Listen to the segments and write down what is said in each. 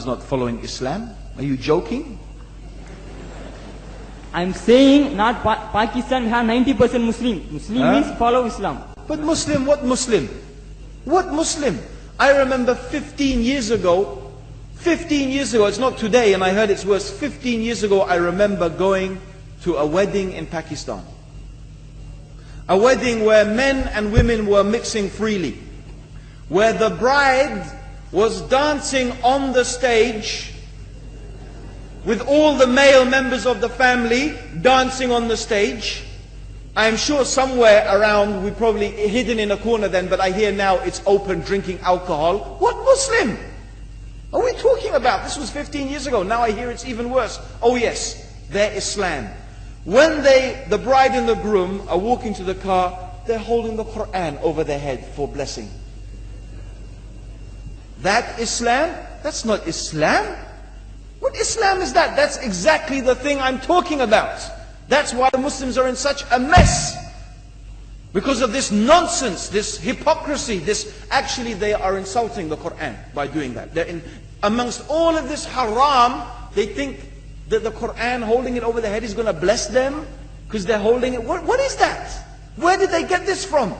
Pakistan's not following Islam? Are you joking? I'm saying not Pakistan have 90% Muslim. Muslim means follow Islam. But Muslim, what Muslim? What Muslim? I remember 15 years ago, it's not today and I heard it's worse, 15 years ago I remember going to a wedding in Pakistan. A wedding where men and women were mixing freely. Where the bride was dancing on the stage with all the male members of the family dancing on the stage. I'm sure somewhere around, we probably hidden in a corner then, but I hear now it's open, drinking alcohol. What Muslim are we talking about? This was 15 years ago. Now I hear it's even worse. Oh yes, they're Islam. When the bride and the groom are walking to the car, they're holding the Quran over their head for blessing. That Islam? That's not Islam. What Islam is that? That's exactly the thing I'm talking about. That's why the Muslims are in such a mess. Because of this nonsense, this hypocrisy, actually they are insulting the Quran by doing that. Amongst all of this haram, they think that the Quran holding it over their head is going to bless them because they're holding it. What is that? Where did they get this from?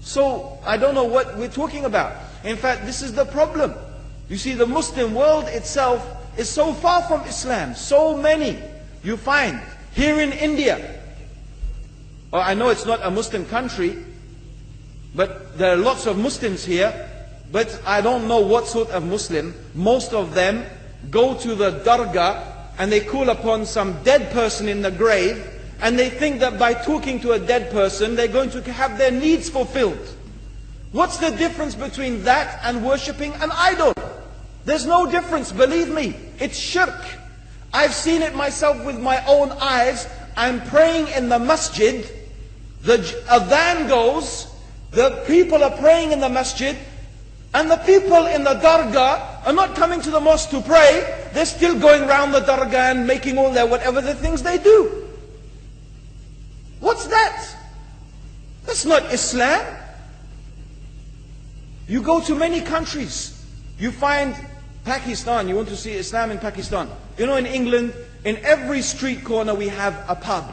So I don't know what we're talking about. In fact, this is the problem. You see, the Muslim world itself is so far from Islam. So many you find here in India. Well, I know it's not a Muslim country, but there are lots of Muslims here. But I don't know what sort of Muslim. Most of them go to the dargah and they call upon some dead person in the grave, and they think that by talking to a dead person they're going to have their needs fulfilled. What's the difference between that and worshipping an idol? There's no difference, believe me. It's shirk. I've seen it myself with my own eyes. I'm praying in the masjid, the adhan goes, the people are praying in the masjid, and the people in the dargah are not coming to the mosque to pray. They're still going around the dargah and making all their whatever the things they do. What's that? That's not Islam. You go to many countries, you find Pakistan, you want to see Islam in Pakistan. You know, in England, in every street corner we have a pub.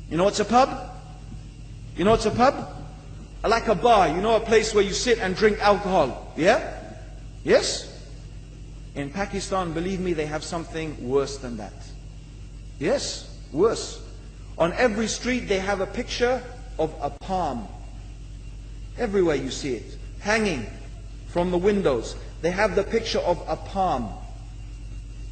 You know what's a pub? You know what's a pub? Like a bar, you know, a place where you sit and drink alcohol. Yeah? Yes? In Pakistan, believe me, they have something worse than that. Yes, worse. On every street they have a picture of a palm. Everywhere you see it, hanging from the windows. They have the picture of a palm.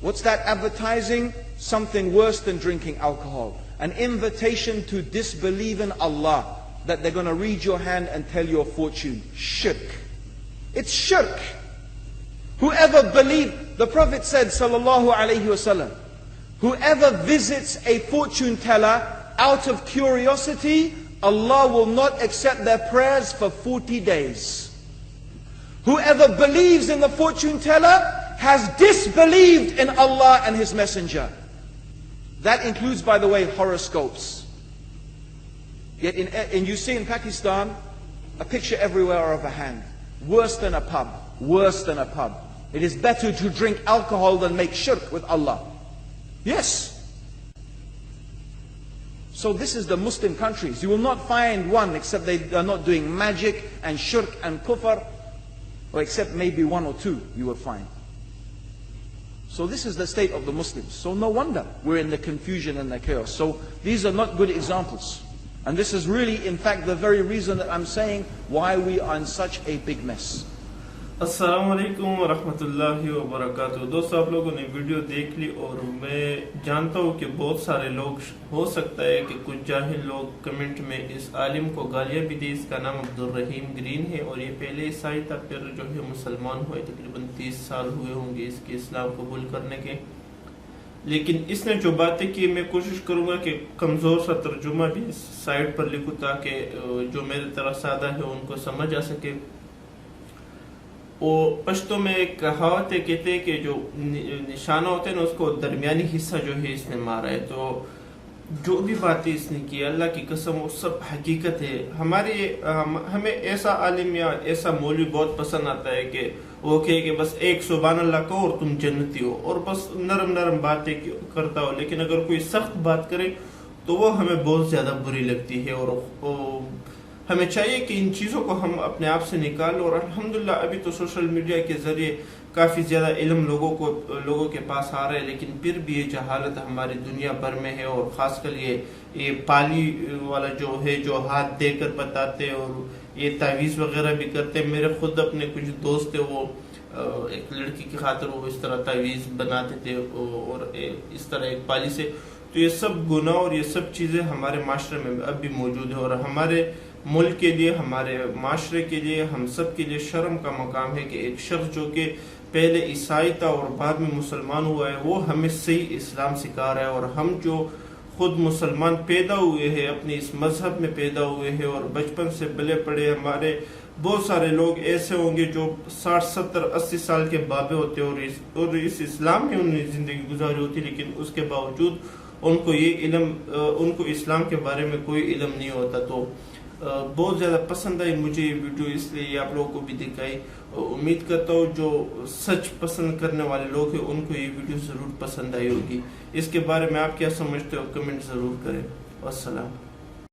What's that advertising? Something worse than drinking alcohol. An invitation to disbelieve in Allah, that they're going to read your hand and tell your fortune. Shirk. It's shirk. Whoever believes, the Prophet said, sallallahu alaihi wasallam, whoever visits a fortune teller out of curiosity, Allah will not accept their prayers for 40 days. Whoever believes in the fortune teller has disbelieved in Allah and His Messenger. That includes, by the way, horoscopes. Yet you see in Pakistan, a picture everywhere of a hand. Worse than a pub. Worse than a pub. It is better to drink alcohol than make shirk with Allah. Yes. So this is the Muslim countries. You will not find one except they are not doing magic and shirk and kufr, or except maybe one or two you will find. So this is the state of the Muslims. So no wonder we're in the confusion and the chaos. So these are not good examples. And this is really, in fact, the very reason that I'm saying why we are in such a big mess. अस्सलाम वालेकुम वरहमतुल्लाहि वबरकातुहू। दोस्तों, आप लोगों ने video देख ली और मैं जानता हूँ कि बहुत सारे लोग, हो सकता है कि कुछ जाहिल लोग कमेंट में इस आलिम को गालियाँ भी दी। इसका नाम अब्दुल रहीम ग्रीन है और ये पहले ईसाई था, फिर जो है मुसलमान हुए। तकरीबन 30 साल हुए होंगे इसके इस्लाम कबूल करने के। लेकिन इसने जो बातें की, मैं कोशिश करूंगा कि कमजोर सा तर्जुमा भी साइड पर लिखूं ताकि जो मेरे तरह सादा है उनको समझ आ सके। वो पश्तो में एक कहावत है, कहते हैं कि जो निशाना होते हैं ना, उसको दरमियानी हिस्सा जो है इसने मारा है। तो जो भी बातें इसने की, अल्लाह की कसम, वो सब हकीकत है। हमें ऐसा आलिम या ऐसा मौलवी बहुत पसंद आता है कि وہ کہے کہ بس ایک سبحان اللہ کہو اور تم جنتی ہو، اور بس نرم نرم باتیں کرتا ہو، لیکن اگر کوئی سخت بات کرے تو وہ ہمیں بہت زیادہ بری لگتی ہے، اور ہمیں چاہیے کہ ان چیزوں کو ہم اپنے آپ سے نکالیں. اور الحمدللہ ابھی تو سوشل میڈیا کے ذریعے کافی زیادہ علم لوگوں کے پاس آ رہا ہے، لیکن پھر بھی یہ جہالت ہماری دنیا بھر میں ہے. اور خاص کر یہ پالی والا جو ہے، جو ہاتھ دے کر بتاتے اور یہ تعویذ وغیرہ بھی کرتے. میرے خود اپنے کچھ دوست تھے، وہ ایک لڑکی کی خاطر وہ اس طرح تعویذ بناتے تھے اور اس طرح ایک پالی سے. تو یہ سب گناہ اور یہ سب چیزیں ہمارے معاشرے میں اب بھی موجود ہیں، اور ہمارے ملک کے لیے، ہمارے معاشرے کے لیے، ہم سب کے لیے شرم کا مقام ہے کہ ایک شخص جو کہ پہلے عیسائی تھا اور بعد میں مسلمان ہوا ہے، وہ ہمیں صحیح اسلام سکھا رہا ہے. اور ہم جو خود مسلمان پیدا ہوئے ہیں، اپنے اس مذہب میں پیدا ہوئے ہیں اور بچپن سے بلے پڑے، ہمارے بہت سارے لوگ ایسے ہوں گے جو 60 70 80 سال کے بابے ہوتے ہیں اور اس اسلام میں انہوں نے زندگی گزاری ہوتی، لیکن اس کے باوجود ان کو یہ علم، ان کو اسلام کے بارے میں کوئی علم نہیں ہوتا. تو بہت زیادہ پسند آئی مجھے یہ ویڈیو، اس لیے یہ آپ لوگوں کو بھی دکھائی. امید کرتا ہوں جو سچ پسند کرنے والے لوگ ہیں ان کو یہ ویڈیو ضرور پسند آئی ہوگی. اس کے بارے میں آپ کیا سمجھتے ہو کمنٹ ضرور کریں. والسلام.